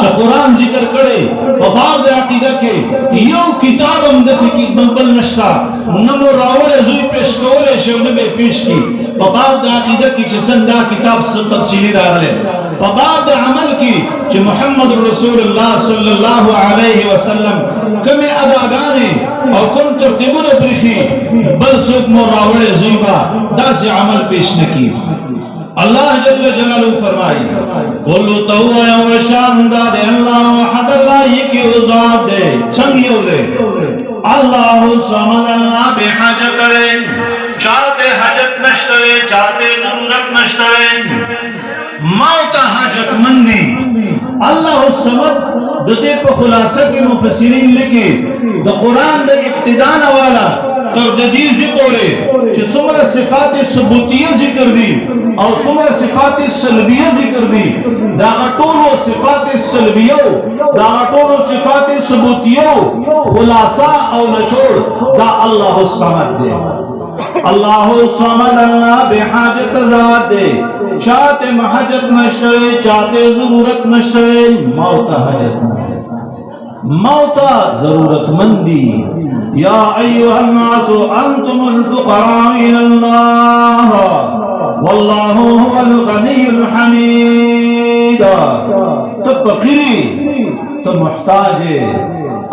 دا قرآن ذکر کرے باب دا عقیدہ کے یو کتاب ہم دسی کی بلبل نشتا نمو راول زوی پیش کولے شو نبی پیش کی باب دا عقیدہ کی چسن دا کتاب تفصیلی دارلے باب دا عمل کی چھ محمد رسول اللہ صلی اللہ علیہ وسلم کمی اداگانے اور کم ترتیبون پریخی بل سوک مو راول زوی با دا سے عمل پیش نکی اللہ جل جلالہ فرمائی بولو تو یا وشاندہ دے اللہ وحد اللہ یکی ذات دے سنگیو دے اللہ صمد اللہ بے حاجت دے چاہتے حاجت نشترے چاہتے ضرورت نشترے موت حاجت مندی اللہ صمد دے پہ خلاصہ کی مفسرین لکھی دا قرآن دا ابتدان والا ترددی ذکرے چھ سمر صفات ثبوتیہ ذکر دی اور سمر صفات سلبیہ ذکر دی داغتولو صفات سلبیہ داغتولو صفات ثبوتیہ خلاصہ او نچوڑ دا اللہ الصمد دے اللہ الصمد اللہ بحاجت ذات دے چاہتے محجت نشترے چاہتے ضرورت نشترے موت حاجت نشترے موت ضرورت مندی یا ایوہ الناس انتم الفقراء الاللہ واللہ هو الغنی الحمید تو فقیری تو محتاج ہے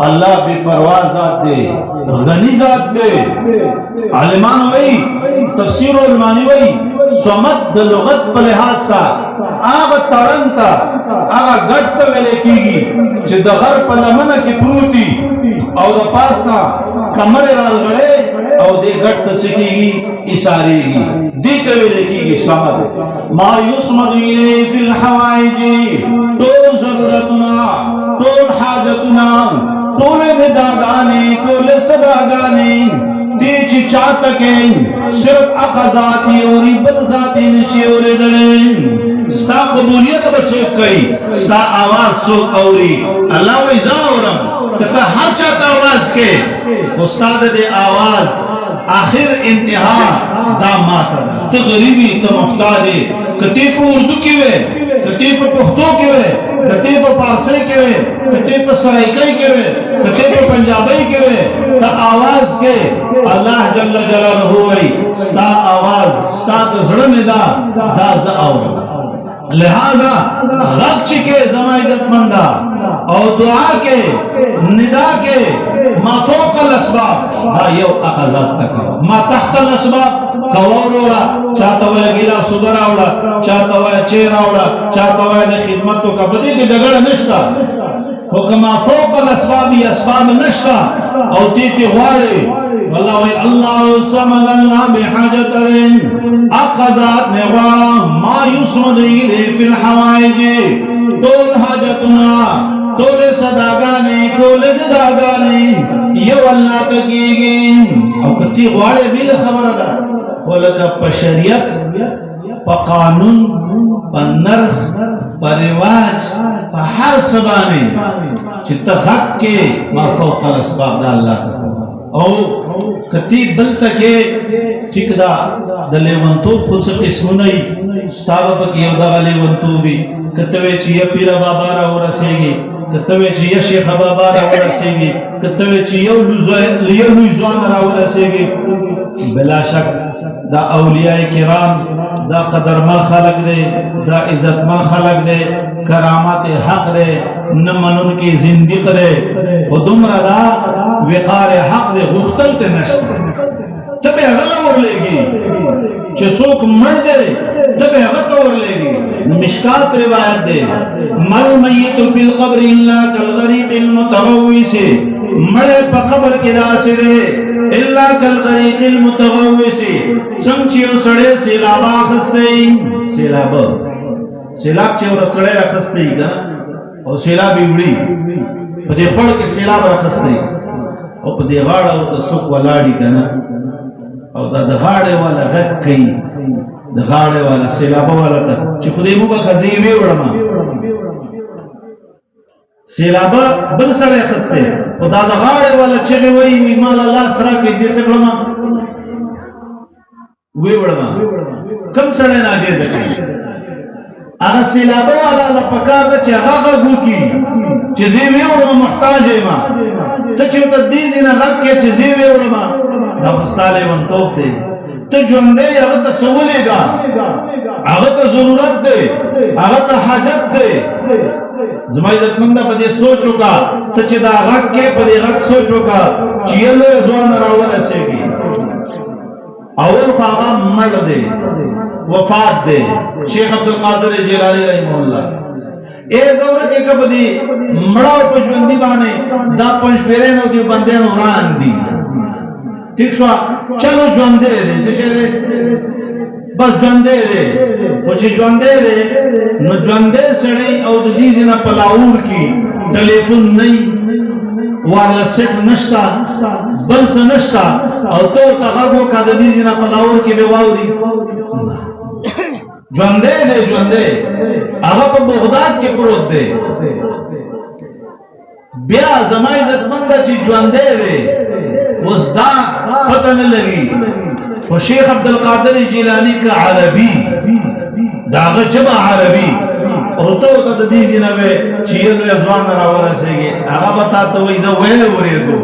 اللہ بے پرواز ذات دے غنی ذات دے علمان وئی تفسیر علمانی وئی سمد لغت پر لحاظ سا آغا ترنتا آغا گٹتا ویلے کی گی چھ دغر پلمنہ کی پروتی او دا پاسنا کمر رال گڑے او دے گٹتا سکی گی اساری گی دیتا ویلے کی گی سمد ما یسمد ایلے فی الحوائجی طول ضرورتنا طول حاجتنا طول نداغانی طول صداغانی دیچی چاہتا کہ صرف اقا ذاتی اوری بل ذاتی نشی اوری دلیں ستا قبولیت بسوک کئی ستا آواز سوک اوری اللہ وی زاورم کتا ہر چاہتا آواز کے استاد دے آواز آخر انتہا دا ماتا دا تو غریبی تو محتاجی کتی پا اردو کیوے کتی پا پختو کیوے کتی پا پارسی کیوے کتی پا سرائکائی کیوے کتی پا پنجابی کیوے تا آواز کے اللہ جل جلالہ ہوئی ستا آواز ستا دزڑن دا دا زعور لہذا غق چکے زمائدت مندہ اور دعا کے ندا کے ما فوق الاسباب دا یو اقضات تکا ما تحت الاسباب کواروڑا چاہتا ہویا گلا صبراوڑا چاہتا ہویا چیراوڑا چاہتا ہویا دے خدمتوں کا بدی کی جگڑ نشتا حکمہ فوق الاسباب یا اسباب نشتا او تیتی غوارے واللہ وی اللہ سمد اللہ بحاجت رن اقضات نغوارا ما یسمد ایلے فی الحوائج طول حاجتنا طول صداگانی طول نداگانی یو اللہ تکیگی او کتی غوارے بھی خبر دا ولکا پا شریعت پا قانون پا نرخ پا رواج پا ہر سبانے چتا حق کے ما فوق الاسباب دا اللہ تکیگی او کتی بل تکے ٹھیک دا دلے ونتو خود سے قسم نہیں ستاوہ پکی یو دا غلے ونتو بھی کتوے چی یا پیرا بابا را ہو رسے گی کتوے چی یا شیخ بابا را ہو رسے گی کتوے چی یو لوزوان را ہو رسے گی بلا شک دا اولیاء کرام دا قدرمن خلق دے دا عزتمن خلق دے کرامات حق دے نمن ان کی زندگی دے خودم را دا وقار حق دے غختل تے نشت تبے غلم اور لے گی چسوک مر دے تبے غلط اور لے گی مشکات روایت دے مل میت فی القبر اللہ کالغریق المتغویس مڑے پا قبر کی دا سے دے اللہ کالغریق المتغویس سمچیو سڑے سیلابا خستے سیلاب چیو رسڑے رکھستے گا اور سیلابی اڑی پدے پڑھ کے سیلاب رکھستے اور پدے غاڑا ہوتا سوک والاڑی کنا اور دا دغاڑے والا غک کئی دغاڑے والا سیلابا والا تا چی خودے مو با خزیوے وڑما سیلابا بل سڑے خستے اور دا دغاڑے والا چگے وئی میمال اللہ سرا کیسے سے وڑما وے وڑما کم سڑے ناجے دکھیں هغه سیلابه والا له پکار ده چې هغه غږ وکړي چې زه یې وړم محتاج یم ته چې ورته دې ځینه غږ کې چې زه یې وړم دا په ستا لیونتوب دی ته ژوندی هغه ته څه ولېږه هغه ته ضرورت دی هغه ته حاجت دی زما عزتمنده په دې سوچ وکړه ته چې دا غږ کې په دې غږ سوچ وکړه چې یې لوی ځوان راورسېږي اول خو هغه مړ دی وفات دی شیخ عبدالقادر جیلانی رحمه الله اے زوره کې کبدي مړاو په ژوندۍ باندې دا پنځپیرین او دی باندې وران دي ٹھیک شو چلو ژوندې دي څه شه بس ژوندې دي او چې ژوندې دي نو ژوندې سړی او د دې ځنه پلاور کې ټلیفون نه وایرلس سیټ نشتا بل څه نشتا او ته هغه کا د دې ځنه پلاور کې به واوري ژوندې دی ژوندې هغه په بغداد کې پروت دی بیا زما عزتمند چې ژوندې دی اوس دا پته نه لګي خو شیخ عبدالقادر جیلانی کا عربي دا هغه جبه عربي او ته د دې ځنه به چې یو ځوان راورسېږي هغه به تاسو وایي زه وېورېدو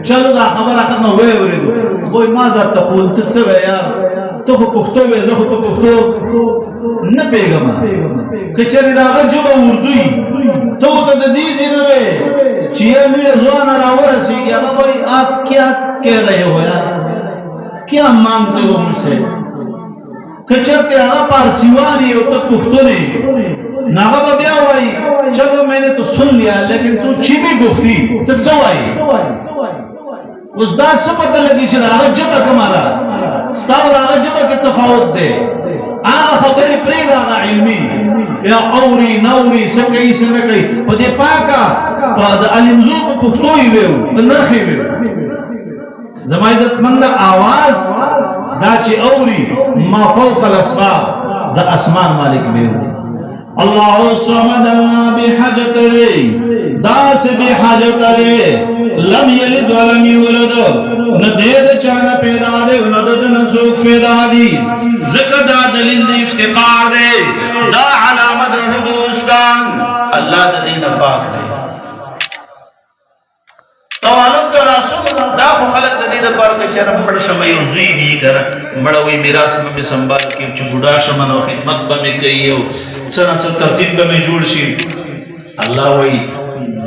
چلو دا خبره ختمه وېورېدو خو ما زه تقول ته څه یار ته خو پښتو وې زه خو په پښتو نه پیغام کچری دا هغه جبه اردوي ته ته د دې ځنه به چې یو ځوان راورسېږي هغه وایي آپ کیا کہہ رہے ہو یار کیا مانگتے ہو مجھ سے کچرتے هغه پارسیوانی او ته پښتون ناغه بیا وای چلو میں نے تو سن لیا لیکن تو چی بھی گفتی تو سوائی اس دا څه پته لګی چې هغه جبه کماله ستاسو هغه جبه کې تفاوت دی هغه خبرې پرې هغه علمي یا اوري نوري سکه سمکه په دې پاکه په د علمزو په پښتو یې ویو نرخې ویو زما عزتمند आवाज دا چې اوري ما فوق الاسماء دا اسمان مالک ویو الله الصمد الله بحاجت لري داس بحاجت لري لم يلد ولم يولد ندید چانا پیدا دے ندد نسوک پیدا دی ذکر دا دلیل دی افتقار دے دا علامت حدوستان اللہ دین پاک دے توالب دا رسول دا خو خلق دید پر کچر مڑ شمی زوی بھی کر مڑوی میراث میں سنبھال کے چو بڑا شمن و خدمت بمی کئی ہو سنت ترتیب بمی جوڑ شی اللہ وی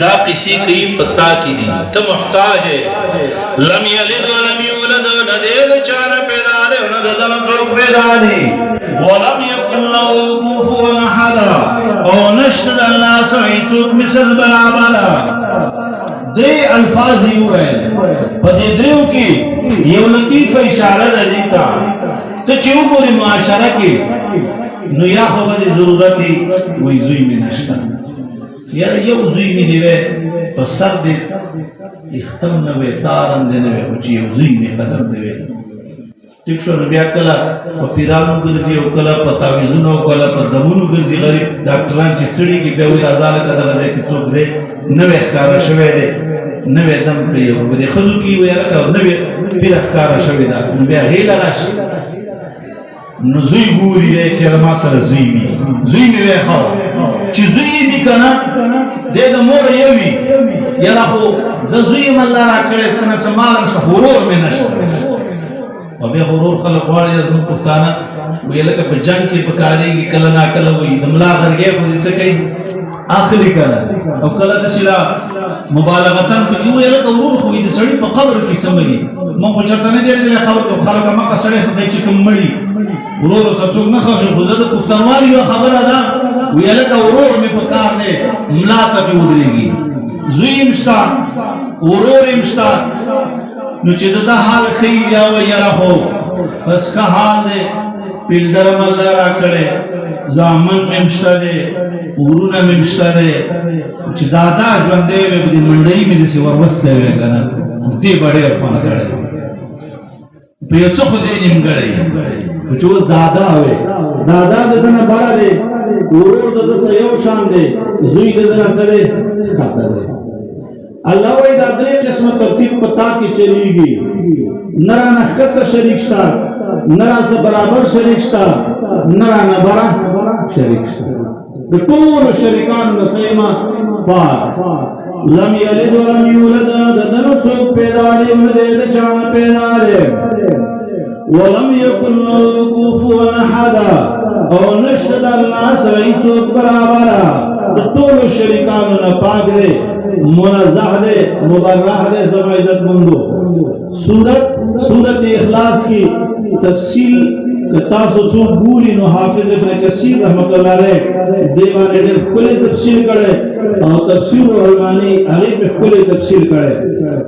دا کسی کئی پتا کی دی تو محتاج ہے لم یلد ولم یولد ندید چانا پیدا دے ندد نسوک پیدا دی ولم یکن له کفوا احد او نشد اللہ سعید سوک مثل برابرہ دری الفاظ یو ہے پدی دریو کی یو لطیف اشارہ دیتا تو چیو پوری معاشرہ کی نو یا خبر ضرورتی وی زوی میں نشتا یار یو زوی میں دیوے پس سر دے اختم نوے تارم دے نوے اچھی یو زوی میں قدم دیوے ٹک شو نبیا کلا پا پیرانو گرزی او کلا پا تاویزونو کلا پا دمونو گرزی غریب ڈاکٹران چستڑی کی بیوی ازال کدا غزے کی چوک دے نوے اخکارا شوے دے نوے دم کئی ہو بدے خضو کی وی لکا نوے پیر اخکارا شوے دا نبیا غیل راش نو زوی گوری دے چیر ما سر زوی بی زوی میں وی خواہ چی زوی بی کنا دے دا مور یوی یرا خو زوی مالا را کرے سنت سمالا نشتا غرور میں نشتا و بے غرور خلق واری از من پختانا وی لکا پا جنگ کی پکاری گی کلنا کلوی دملا غرگے خود اسے کئی آخری کنا او کلا دسلا مبالغتاً پا کیوں یا لکا غرور خوی دی سڑی پا قبر کی سمگی من کو چرتانی دیر دلے خلقا مکا سڑے خواهی چکم مڑی غرور و سچوک نخواهی خودت پختانواری و خبر ادا وی لکا غرور میں پکار دے ملاتا پی ادرے گی زوی امشتا غرور امشتا نو چې دا حال خی یا و یرا ہو بس کا حال دے پیل درم اللہ را کڑے زامن ممشتا دے اورونا ممشتا دے چې دادا جوندے وے بدی منڈئی میں دیسی وروستے وے کنا دی بڑے اپان کڑے پیچو خودے نیم کڑے چوز دادا ہوئے دادا ددنا بڑا دے اورور ددسا یو شان دے زوی ددنا چلے کھاتا دے اللہ وی دا دری قسم ترتیب پتا کی چلی گی نرا نحکت شریک شتا نرا سے برابر شریک شتا نرا نبرا شریک د ټول شریکانو سیما پاک لم یلد ولم یولد دنو څوک پیدا دی نه د چانه پیدا دی ولم یکن له کفوا احد او نشد الله سره څوک برابر د ټول شریکانو نه پاک دی منزه دی مبرح دی زما عزت مندو سورت اخلاص کی تفصیل تاسو څو ګوري نو حافظ ابن کثیر رحمۃ اللہ علیہ دیوانه ډېر خپل تفصیل کړي او تفسیر علمانی هغه په خپل تفصیل کړي